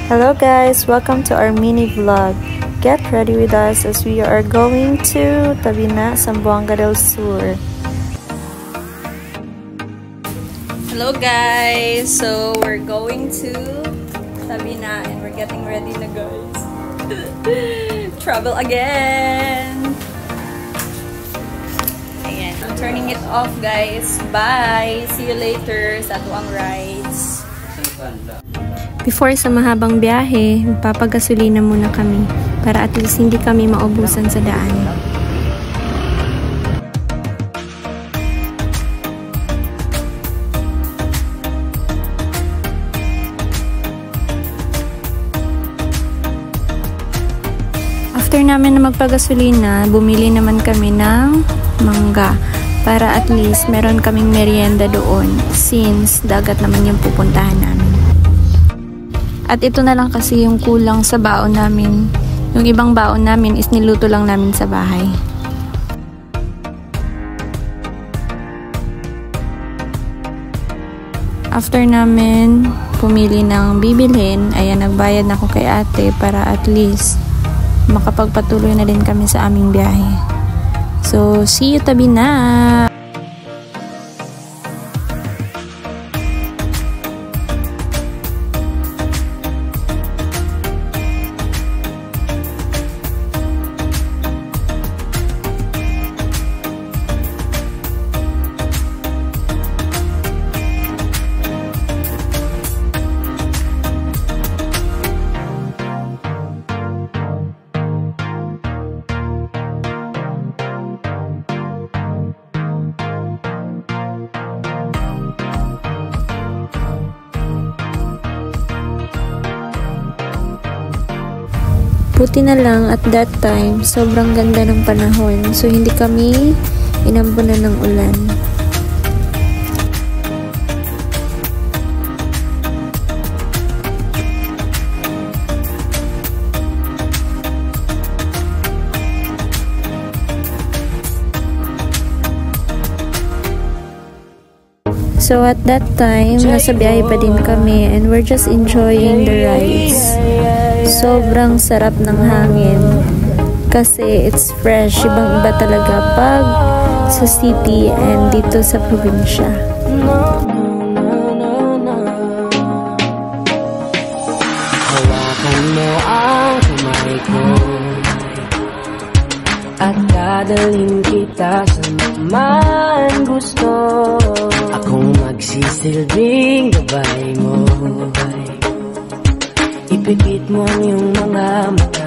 Hello guys, welcome to our mini vlog. Get ready with us as we are going to Tabina, Zamboanga del Sur. Hello guys, so we're going to Tabina and we're getting ready na guys. Travel again. Ayan, I'm turning it off guys. Bye! See you later sa tuwang rides. Before sa mahabang biyahe, magpapagasolina muna kami para at least hindi kami maubusan sa daan. After namin na magpagasolina, bumili naman kami ng mangga para at least meron kaming merienda doon since dagat naman yung pupuntahan namin. At ito na lang kasi yung kulang sa baon namin. Yung ibang baon namin is niluto lang namin sa bahay. After namin pumili ng bibilhin, ayan, nagbayad na ako kay ate para at least makapagpatuloy na din kami sa aming biyahe. So, see you Tabina! Buti na lang at that time, sobrang ganda ng panahon. So, hindi kami inambunan ng ulan. So, at that time, nasa biyahe pa din kami and we're just enjoying the rides. Sobrang sarap ng hangin kasi it's fresh. Ibang-iba talaga pag sa city and dito sa probinsya. Hawakan mo ang kamay ko at dadalhin kita sa man gusto. Akong magsisilbing gabay mo. Ipipit mo ang iyong mga mata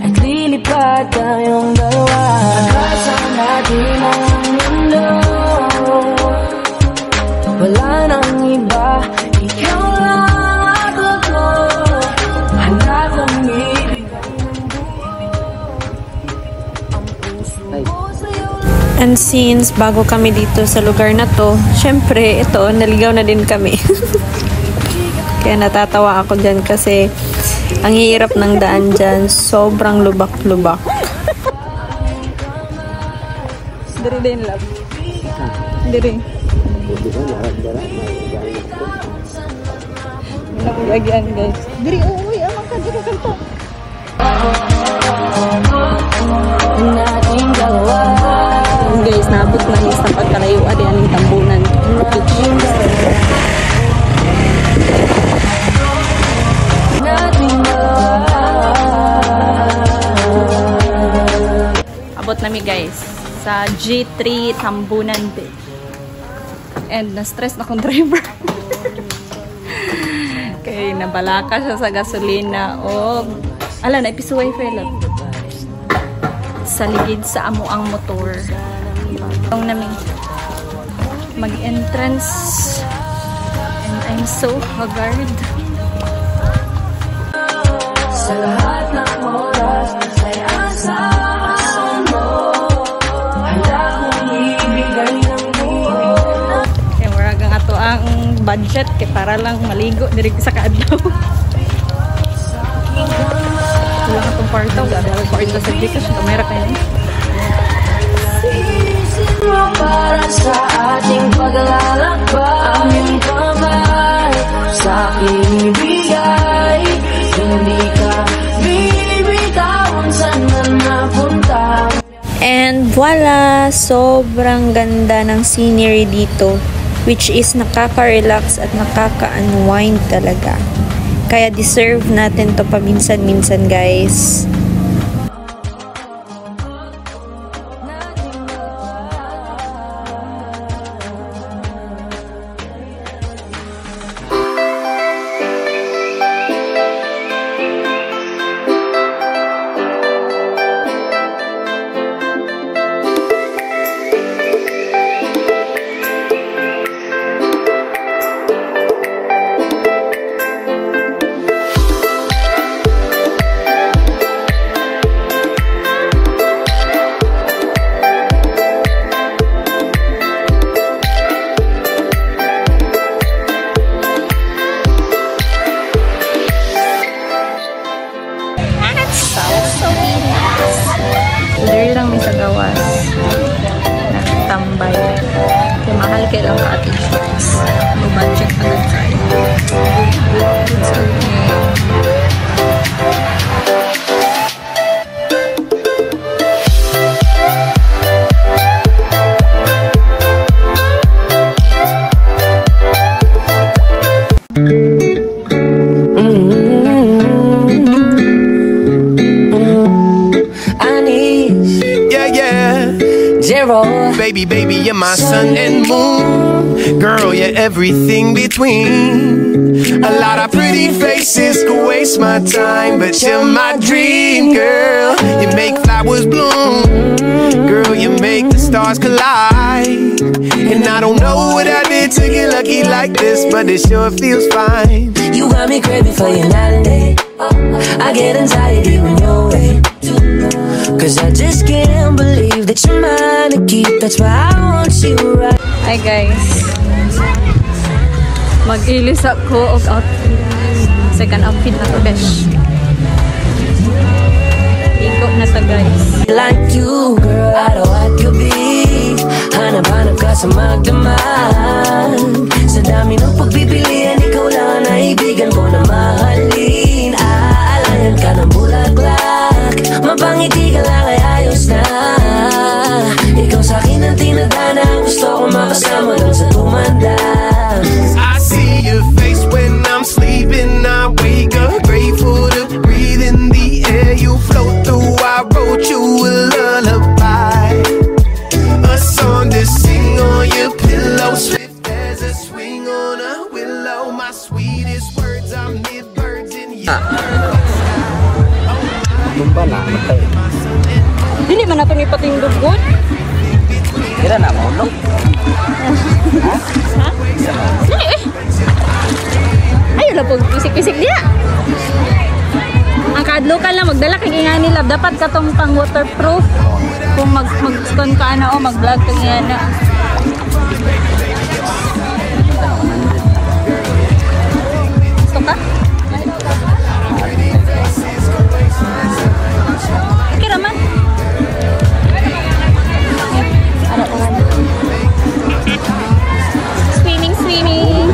at lilipad tayong dalawa. Pag-asa natin ang mundo, wala nang iba, ikaw lang at ako. Handa kong ibig ang puso ko sa'yo. And since bago kami dito sa lugar na to, syempre ito, naligaw na din kami. Kaya natatawa ako dyan kasi ang hirap ng daan dyan. Sobrang lubak-lubak. Diri din, love. Diri. Nakuyagian, guys. Diri, uwi. Amang ka, diri kanto. Guys, nabot na is na pagkalayo. Adi aning tambunan. Abot nami guys sa G3 Tambunan Beach and na-stress na akong driver. Kaya nabalaka siya sa gasolina o ala na ipisuway fella sa ligid sa amo ang motor. Itong namin mag-entrance and I'm so haggard. Sa lahat ng oras ay asahan mo. Handa kong ibigay ng buo. Kaya maragang ato ang budget kaya para lang maligo diri sa kaadlaw. Wala ka itong parto. Wala ka parto sa Gcash. Kamera kayo eh. Sinisin mo para sa ating paglalakbay. Ang iyong kamay sa aking ibigay. Voila! Sobrang ganda ng scenery dito, which is nakaka-relax at nakaka-unwind talaga. Kaya deserve natin to paminsan-minsan, guys. There lang may sa gawas. Nagtambay. Kaya mahal kailang ka-ating shots. Budget agad tayo. It's okay. Baby, you're my sun and moon. Girl, you're everything between. A lot of pretty faces could waste my time, but you're my dream, girl. You make flowers bloom. Girl, you make the stars collide. And I don't know what I did to get lucky like this, but it sure feels fine. You got me craving for you night and day. I get anxiety when you're away, cause I just can't believe that you're mine to keep. That's why I want you right. Hi guys, mag-ilis ako of outfit. Second outfit na to, besh. Ikot na to, guys. Like you, girl, I don't want to be. Hanap-hanap ka sa magdamag. Sa dami ng pagpipilian, ikaw lang ang naibigan ko na mahalin. Aalayan ka ng bulaklak, mapangiti ka lang ay ayos na. Ikaw sa'kin ang tinadhana, gusto ko makasama lang sa tumanda. I see your face when I'm sleeping. I wake up grateful to breathe in the air you float through. I wrote you a lullaby, a song to sing on your pillow, swift as a swing on a willow. My sweetest words are mid-birds in you. Dili man nato ni pating dugon. Kira na mo, no? Ha? Dili eh. Ayaw lang po, pisik-pisik niya. Ang kadlokan lang, magdala kang ingani lab. Dapat katong pang waterproof. Kung mag-stone ka na o mag-vlog kang ingani. Gusto ka? Kira man. Swimming.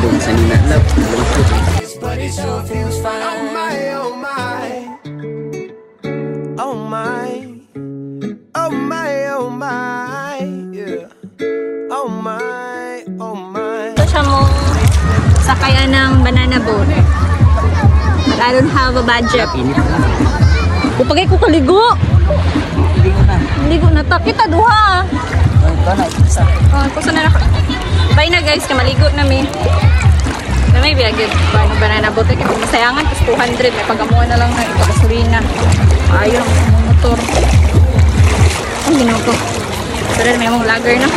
But it sure feels fine. Oh my, oh my. Oh my. Oh my, oh my. Yeah. Oh my, oh my. Ito siya mo sakayan ng banana boat. But I don't have a budget. Upagay ko kaligo. Ligo na ta. Kita duha. Oh, kusa na ako. Bye na guys, kamaligo namin. May biyagid. Banana boat ay kung masayangan, kasi 200. May pagamuan na lang na ito kasulina. Ayaw lang sa motor. Ang ginawa ko. Pero may mong lager na.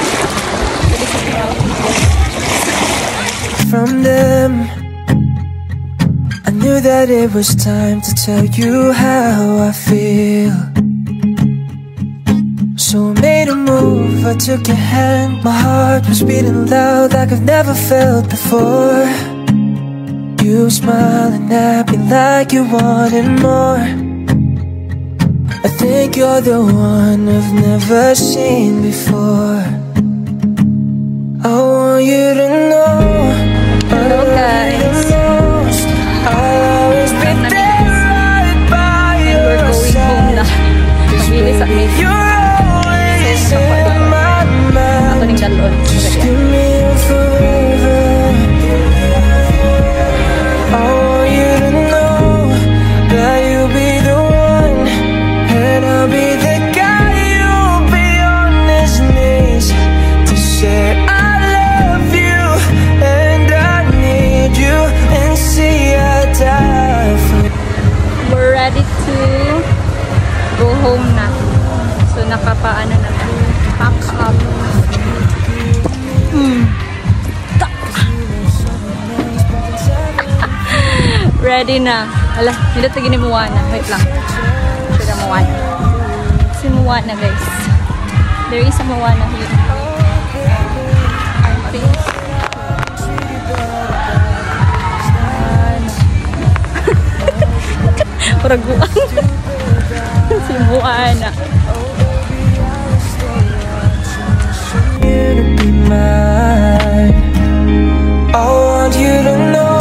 From them, I knew that it was time to tell you how I feel. So I made a move, I took your hand. My heart was beating loud like I've never felt before. You smiling at me like you wanted more. I think you're the one I've never seen before. I want you to know. Hello guys. I'll always be there right by your side. Maglilis at me. You're always Ready na. Ala, hindi tagi ni Moana. Wait lang. Sure na Moana. Si Moana, guys. There is a Moana here. Our face. Paraguan. Si Moana. You to be mine. I want you to know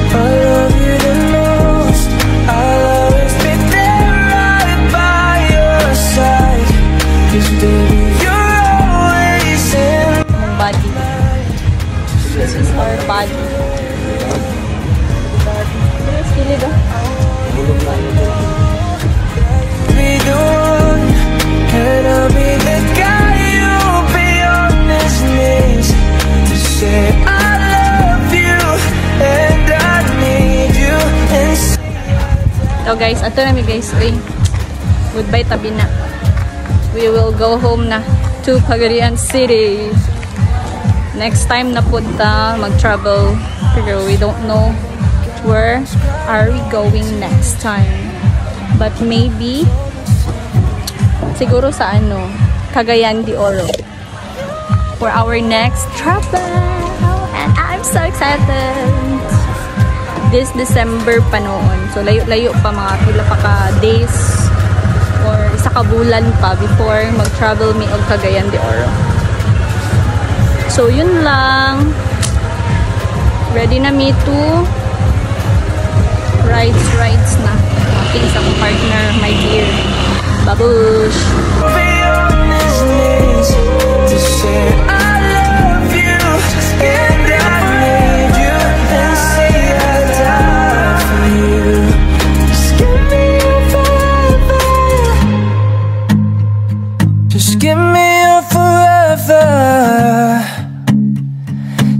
I love you the most. I'll always be there right by your side. 'Cause baby, you're always in Ang body. This is our body. Yes, kilid oh. be the one, and I'll be the guy you'll be on his knees to say I love you and I need you and So guys, ato na mi guys. Uy, goodbye tabi na. We will go home na to Cagayan City. Next time na punta mag-travel. Pero we don't know where are we going next time. But maybe siguro sa Cagayan de Oro for our next travel. And I'm so excited. This December pa noon. So layo-layo pa, mga pila pa ka days or isa ka bulan pa before mag-travel mi og Cagayan de Oro. So yun lang. Ready na me to rides na. Aking sa partner, my dear Babush. be on his knees to say I love you and I need you and say I die for you. Just give me your forever. Just give me your forever.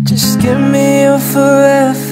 Just give me your forever.